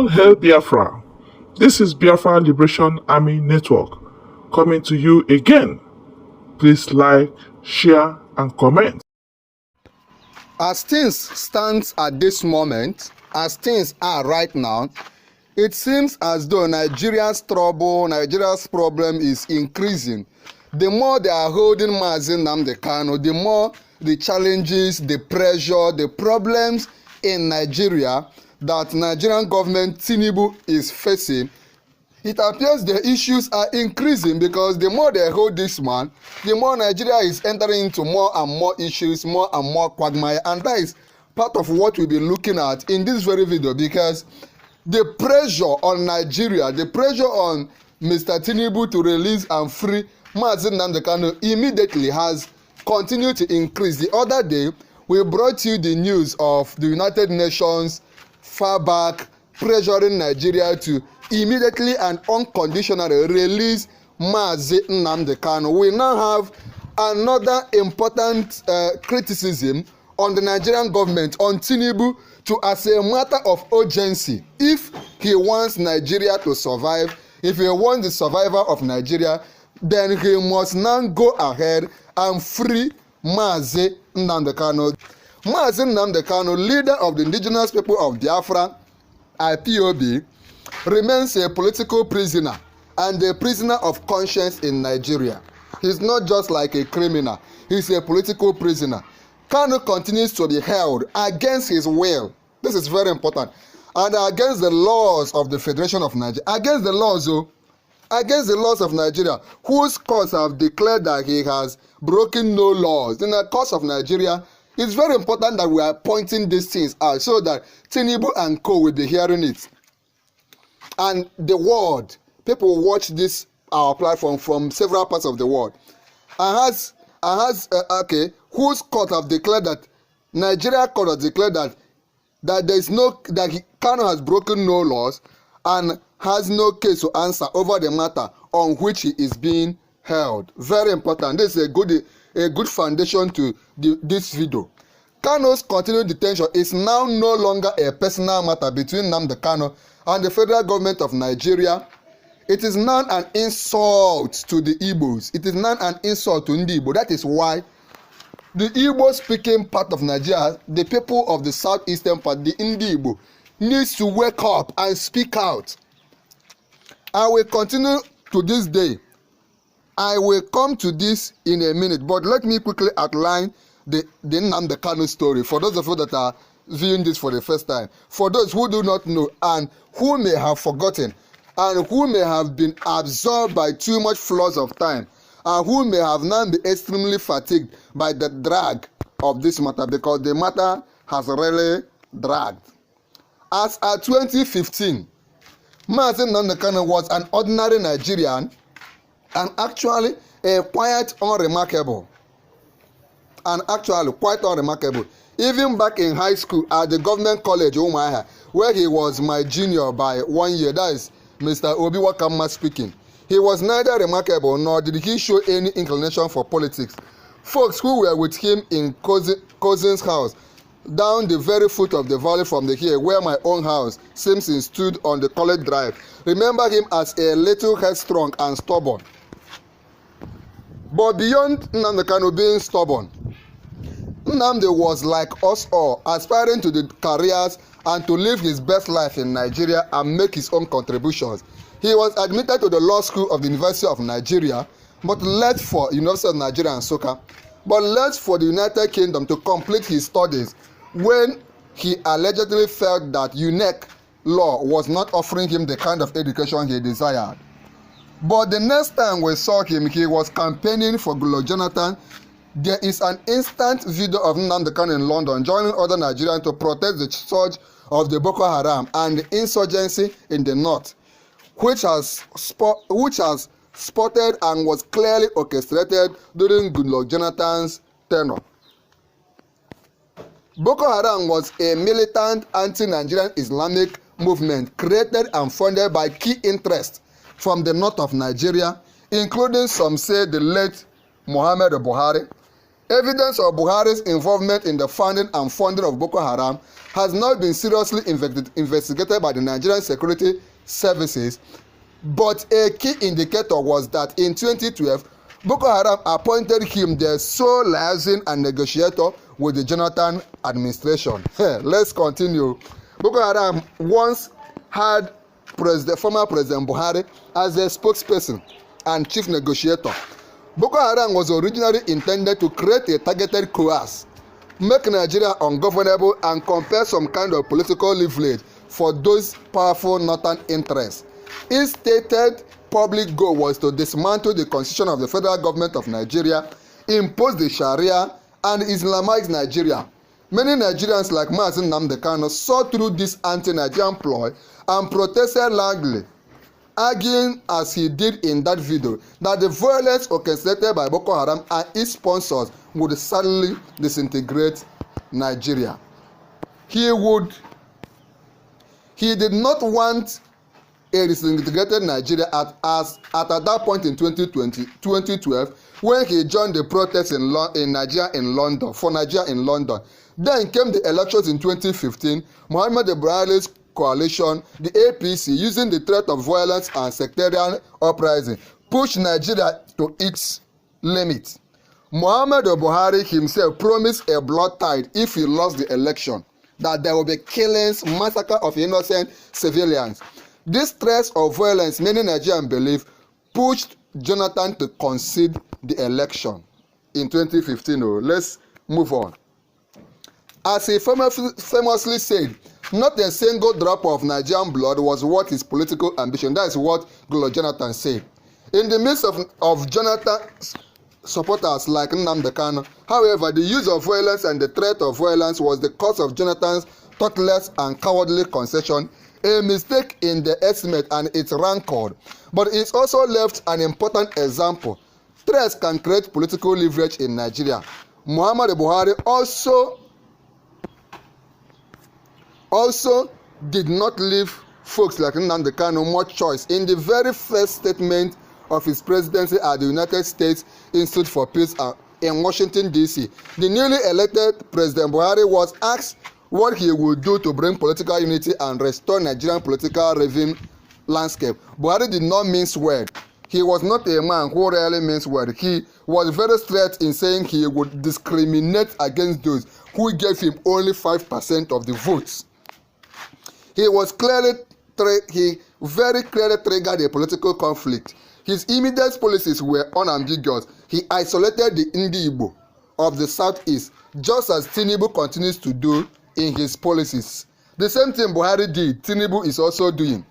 All Hail Biafra! This is Biafra Liberation Army Network coming to you again. Please like, share, and comment. As things stand at this moment, as things are right now, it seems as though Nigeria's problem is increasing. The more they are holding Mazi Nnamdi Kanu, the more the challenges, the pressure, the problems in Nigeria that Nigerian government Tinubu is facing, it appears the issues are increasing because the more they hold this man, the more Nigeria is entering into more and more issues, more and more quagmire, and that is part of what we'll be looking at in this very video, because the pressure on Nigeria, the pressure on Mr. Tinubu to release and free Mazi Nnamdi Kanu immediately has continued to increase. The other day, we brought you the news of the United Nations far back pressuring Nigeria to immediately and unconditionally release Mazi Nnamdi Kanu. We now have another important criticism on the Nigerian government, on Tinubu, to as a matter of urgency, if he wants Nigeria to survive, if he wants the survival of Nigeria, then he must now go ahead and free Mazi Nnamdi Kanu. Mazi Nnamdi Kanu, leader of the indigenous people of Biafra, IPOB, remains a political prisoner and a prisoner of conscience in Nigeria. He's not just like a criminal, he's a political prisoner. Kanu continues to be held against his will. This is very important. And against the laws of the Federation of Nigeria. Against the laws of Nigeria, whose courts have declared that he has broken no laws. In the courts of Nigeria, it's very important that we are pointing these things out so that Tinubu and co will be hearing it. And the world, people watch this our platform from several parts of the world. Whose court have declared that Nigeria court has declared that there is no Kanu has broken no laws and has no case to answer over the matter on which he is being held. Very important. This is a good foundation to this video. Kanu's continued detention is now no longer a personal matter between Nnamdi Kanu and the federal government of Nigeria. It is now an insult to the Igbos. It is now an insult to Ndi Igbo. That is why the Igbo-speaking part of Nigeria, the people of the southeastern part, the Ndi Igbo, needs to wake up and speak out. I will continue to this day. I will come to this in a minute, but let me quickly outline the Nnamdi Kanu story for those of you that are viewing this for the first time. For those who do not know and who may have forgotten and who may have been absorbed by too much flood of time and who may have now been extremely fatigued by the drag of this matter, because the matter has really dragged. As at 2015, Mazi Nnamdi Kanu was an ordinary Nigerian and actually quite unremarkable. Even back in high school at the government college, Umuahia, where he was my junior by 1 year, that is Mr. Obi Wakama speaking. He was neither remarkable nor did he show any inclination for politics. Folks who were with him in cousin's house, down the very foot of the valley from the hill where my own house, Simpson, stood on the college drive, remember him as a little headstrong and stubborn. But beyond Nnamdi Kanu being stubborn, Nnamdi was like us all, aspiring to the careers and to live his best life in Nigeria and make his own contributions. He was admitted to the law school of the University of Nigeria, but left for University of Nigeria and Nsukka, but left for the United Kingdom to complete his studies when he allegedly felt that UNEC law was not offering him the kind of education he desired. But the next time we saw him, he was campaigning for Goodluck Jonathan. There is an instant video of Nnamdi Kanu in London joining other Nigerians to protest the surge of the Boko Haram and the insurgency in the north, which has spotted and was clearly orchestrated during Goodluck Jonathan's tenure. Boko Haram was a militant anti-Nigerian Islamic movement created and funded by key interests from the north of Nigeria, including some say the late Muhammad Buhari. Evidence of Buhari's involvement in the founding and funding of Boko Haram has not been seriously investigated by the Nigerian security services, but a key indicator was that in 2012, Boko Haram appointed him the sole liaison and negotiator with the Jonathan administration. Let's continue. Boko Haram once had former President Buhari as a spokesperson and chief negotiator. Boko Haram was originally intended to create a targeted course, make Nigeria ungovernable, and compel some kind of political leverage for those powerful northern interests. Its stated public goal was to dismantle the constitution of the federal government of Nigeria, impose the Sharia, and Islamize Nigeria. Many Nigerians like Mazi Nnamdi Kanu saw through this anti-Nigerian ploy and protested loudly, arguing as he did in that video that the violence orchestrated by Boko Haram and its sponsors would sadly disintegrate Nigeria. He did not want a disintegrated Nigeria at that point in 2012 when he joined the protests in Nigeria in London. Then came the elections in 2015. Muhammadu Buhari's coalition, the APC, using the threat of violence and sectarian uprising, pushed Nigeria to its limit. Muhammadu Buhari himself promised a blood tide if he lost the election, that there will be killings, massacre of innocent civilians. This threat of violence, many Nigerians believe, pushed Jonathan to concede the election in 2015. Let's move on. As he famously said, not a single drop of Nigerian blood was worth his political ambition. That is what Goodluck Jonathan said. In the midst of Jonathan's supporters like Nnamdi Kanu, however, the use of violence and the threat of violence was the cause of Jonathan's thoughtless and cowardly concession, a mistake in the estimate and its rancor. But it also left an important example. Threats can create political leverage in Nigeria. Muhammadu Buhari also did not leave folks like Nnamdi Kanu much choice. In the very first statement of his presidency at the United States Institute for Peace in Washington, D.C., the newly elected President Buhari was asked what he would do to bring political unity and restore Nigerian political ravine landscape. Buhari did not mince words. He was not a man who rarely mince words. He was very straight in saying he would discriminate against those who gave him only 5% of the votes. He very clearly triggered a political conflict. His immediate policies were unambiguous. He isolated the Ndi Igbo of the southeast, just as Tinubu continues to do in his policies. The same thing Buhari did, Tinubu is also doing.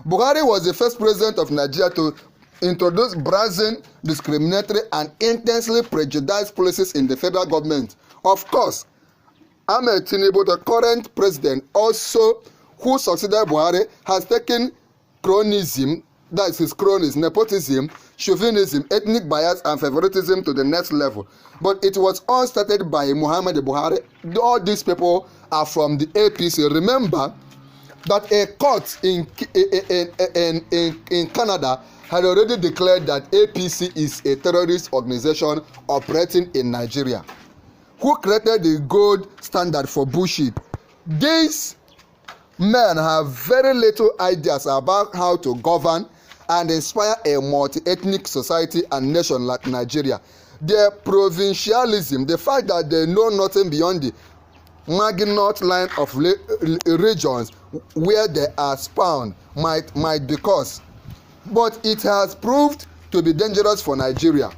Buhari was the first president of Nigeria to introduce brazen, discriminatory, and intensely prejudiced policies in the federal government. Of course, Ahmed Tinubu, the current president, also who succeeded Buhari, has taken cronyism, that is his cronies, nepotism, chauvinism, ethnic bias, and favoritism to the next level. But it was all started by Muhammadu Buhari. All these people are from the APC. Remember that a court in Canada had already declared that APC is a terrorist organization operating in Nigeria. Who created the gold standard for bullshit? These men have very little ideas about how to govern and inspire a multi-ethnic society and nation like Nigeria. Their provincialism, the fact that they know nothing beyond the Maginot line of regions where they are spawned might be cause, but it has proved to be dangerous for Nigeria.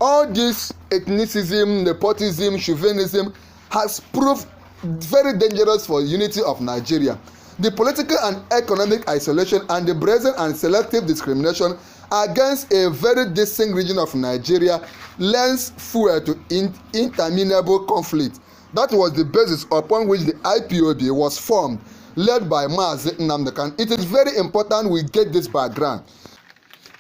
All this ethnicism, nepotism, chauvinism has proved very dangerous for the unity of Nigeria. The political and economic isolation and the brazen and selective discrimination against a very distinct region of Nigeria lends fuel to interminable conflict. That was the basis upon which the IPOB was formed, led by Mazi Nnamdi Kanu. It is very important we get this background.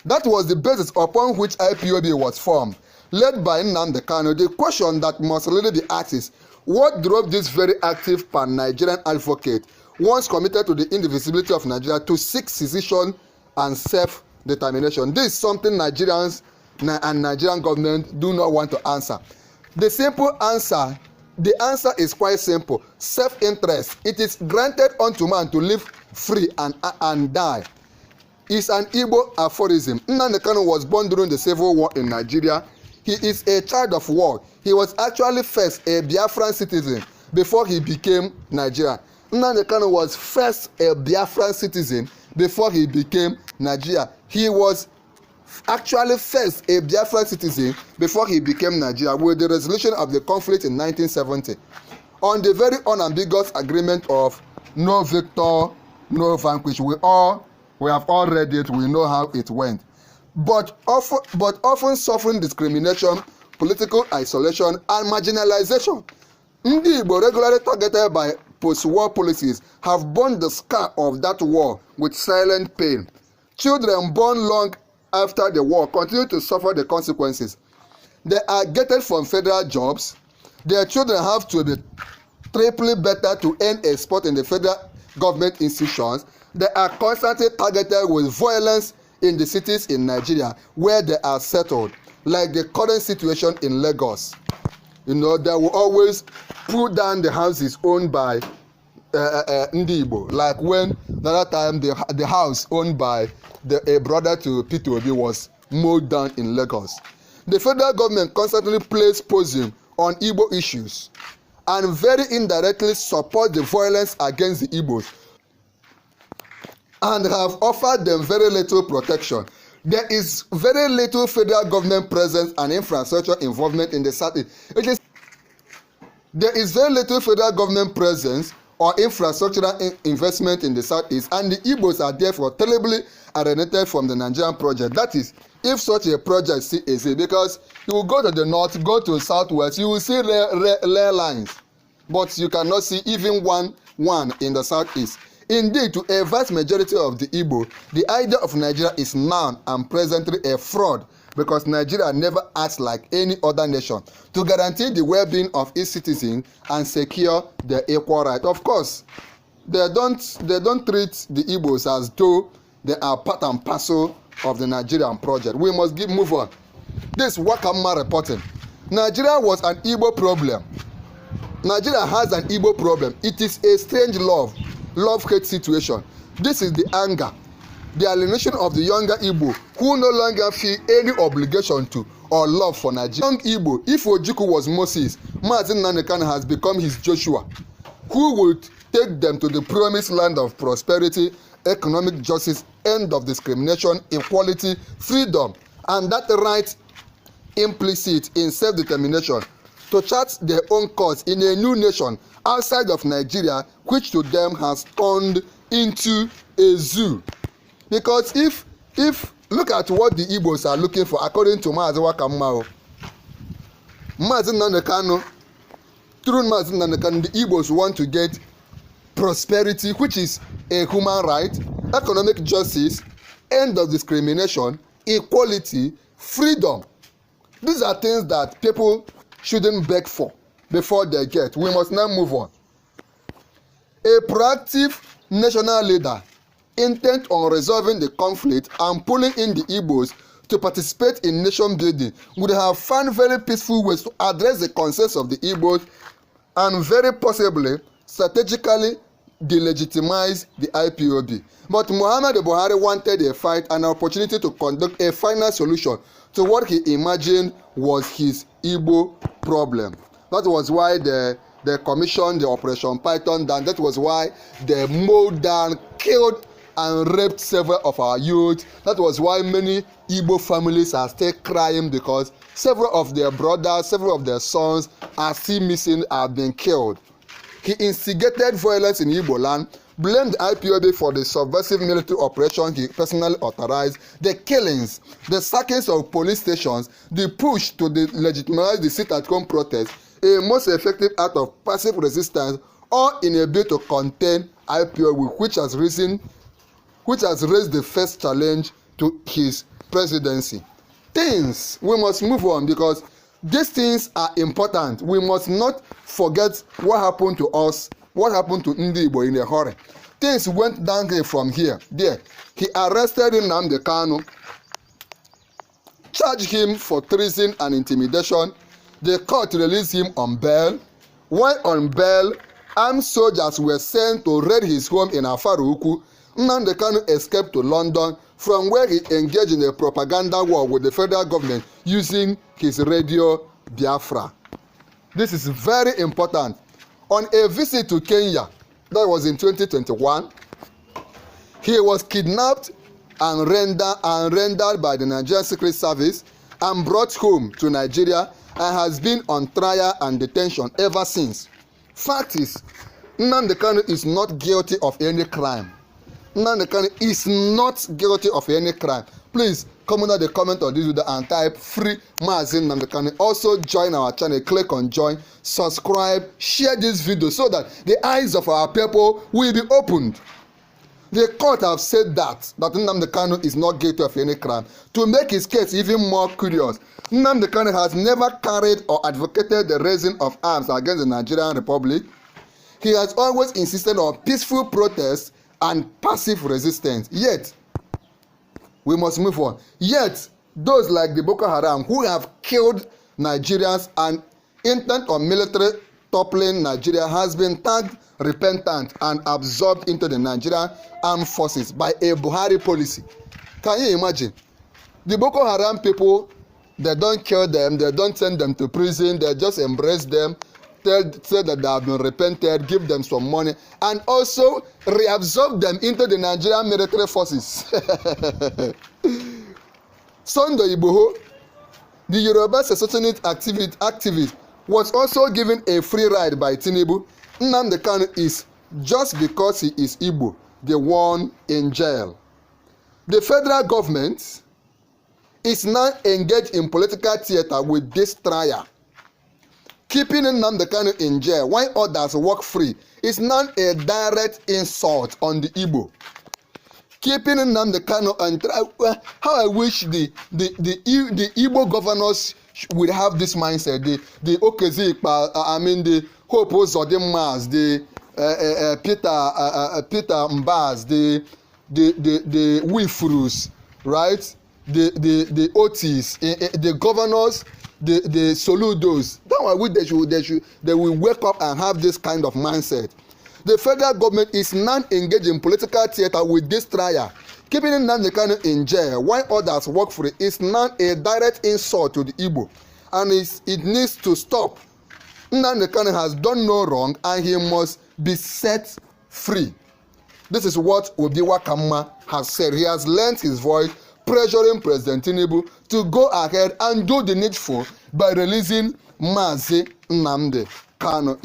That was the basis upon which IPOB was formed, led by Nnamdi Kanu. The question that must really be asked is, what drove this very active pan-Nigerian advocate, once committed to the indivisibility of Nigeria, to seek secession and self-determination? This is something Nigerians and Nigerian government do not want to answer. The answer is quite simple. Self-interest. It is granted unto man to live free and die. It's an Igbo aphorism. Nnamdi Kanu was born during the civil war in Nigeria. He is a child of war. He was actually first a Biafran citizen before he became Nigerian. Nnamdi Kanu was first a Biafran citizen before he became Nigeria. He was actually first a Biafran citizen before he became Nigeria with the resolution of the conflict in 1970 on the very unambiguous agreement of no victor, no vanquish. We have all read it. We know how it went. But often suffering discrimination, political isolation, and marginalization. Ndị Igbo, regularly targeted by post-war policies, have borne the scar of that war with silent pain. Children born long after the war continue to suffer the consequences. They are getting from federal jobs. Their children have to be triply better to earn a spot in the federal government institutions. They are constantly targeted with violence in the cities in Nigeria where they are settled, like the current situation in Lagos. They will always pull down the houses owned by Ndi Igbo, like when the other time the house owned by a brother to Peter Obi was mowed down in Lagos. The federal government constantly plays posing on Igbo issues and very indirectly support the violence against the Igbos and have offered them very little protection. There is very little federal government presence and infrastructure involvement in the Southeast. There is very little federal government presence or infrastructural investment in the Southeast, and the Igbos are therefore terribly alienated from the Nigerian project. That is, if such a project still exists, because you will go to the north, go to southwest, you will see rail lines, but you cannot see even one in the Southeast. Indeed, to a vast majority of the Igbo, the idea of Nigeria is now and presently a fraud, because Nigeria never acts like any other nation to guarantee the well-being of its citizens and secure their equal right. Of course, they don't treat the Igbos as though they are part and parcel of the Nigerian project. We must move on. This Wakama reporting. Nigeria was an Igbo problem. Nigeria has an Igbo problem. It is a strange love-hate situation. This is the anger, the alienation of the younger Igbo who no longer feel any obligation to or love for Nigeria. Young Igbo, if Ojukwu was Moses, Mazi Nnamdi Kanu has become his Joshua, who would take them to the promised land of prosperity, economic justice, end of discrimination, equality, freedom, and that right implicit in self-determination to chart their own course in a new nation outside of Nigeria, which to them has turned into a zoo. Because if look at what the Igbos are looking for, according to Mazi Wakama, Mazi Nnamdi Kanu, through Mazi Nnamdi Kanu, the Igbos want to get prosperity, which is a human right, economic justice, end of discrimination, equality, freedom. These are things that people shouldn't beg for before they get. We must now move on. A proactive national leader intent on resolving the conflict and pulling in the Igbos to participate in nation building would have found very peaceful ways to address the concerns of the Igbos and very possibly strategically delegitimize the IPOB. But Muhammadu Buhari wanted a fight and an opportunity to conduct a final solution to what he imagined was his Igbo problem. That was why they commissioned the Operation Python down. That was why they mowed down, killed, and raped several of our youth. That was why many Igbo families are still crying, because several of their brothers, several of their sons are still missing, are being killed. He instigated violence in Igbo land, blamed the IPOB for the subversive military operation he personally authorized, the killings, the sackings of police stations, the push to legitimize the sit-at-home protest, a most effective act of passive resistance, all in a bid to contain IPOB, which has raised the first challenge to his presidency. We must move on, because these things are important. We must not forget what happened to us, what happened to Ndi Igbo in a hurry. Things went downhill from here. There, he arrested Nnamdi Kanu, charged him for treason and intimidation. The court released him on bail. While on bail, armed soldiers were sent to raid his home in Afaruku. Nnamdi Kanu escaped to London, from where he engaged in a propaganda war with the federal government using his radio Biafra. This is very important. On a visit to Kenya, that was in 2021, he was kidnapped and rendered by the Nigerian Secret Service and brought home to Nigeria and has been on trial and detention ever since. Fact is, Nnamdi Kanu is not guilty of any crime. Nnamdi Kanu is not guilty of any crime. Please come under the comment on this video and type free Mazi Nnamdi Kanu. Also join our channel, click on join, subscribe, share this video so that the eyes of our people will be opened. The court have said that Nnamdi Kanu is not guilty of any crime. To make his case even more curious, Nnamdi Kanu has never carried or advocated the raising of arms against the Nigerian Republic. He has always insisted on peaceful protests and passive resistance. Yet, we must move on. Yet, those like the Boko Haram who have killed Nigerians and intent on military toppling Nigeria has been tagged repentant and absorbed into the Nigerian armed forces by a Buhari policy. Can you imagine? The Boko Haram people, they don't kill them, they don't send them to prison, they just embrace them, say that they have been repented, give them some money, and also reabsorb them into the Nigerian military forces. Sunday Igboho, the Yoruba secessionist activist, was also given a free ride by Tinubu. Nnamdi Kanu is, just because he is Igbo, the one in jail. The federal government is now engaged in political theater with this trial. Keeping Nnamdi Kanu in jail while others walk free is now a direct insult on the Igbo. Keeping Nnamdi Kanu on trial, how I wish the Igbo governors would have this mindset. The Okigwe, the Hope Uzodimmas, the Peter Mbaz, the Wifrus, right? The Otis, the governors, the Soludos. That's why they will wake up and have this kind of mindset. The federal government is now engaged in political theater with this trial. Keeping Nnamdi Kanu in jail while others work free is now a direct insult to the Igbo, and it needs to stop. Nnamdi Kanu has done no wrong and he must be set free. This is what Obiwa Kamma has said. He has lent his voice, pressuring President Tinubu to go ahead and do the needful by releasing Mazi Nnamdi Kanu.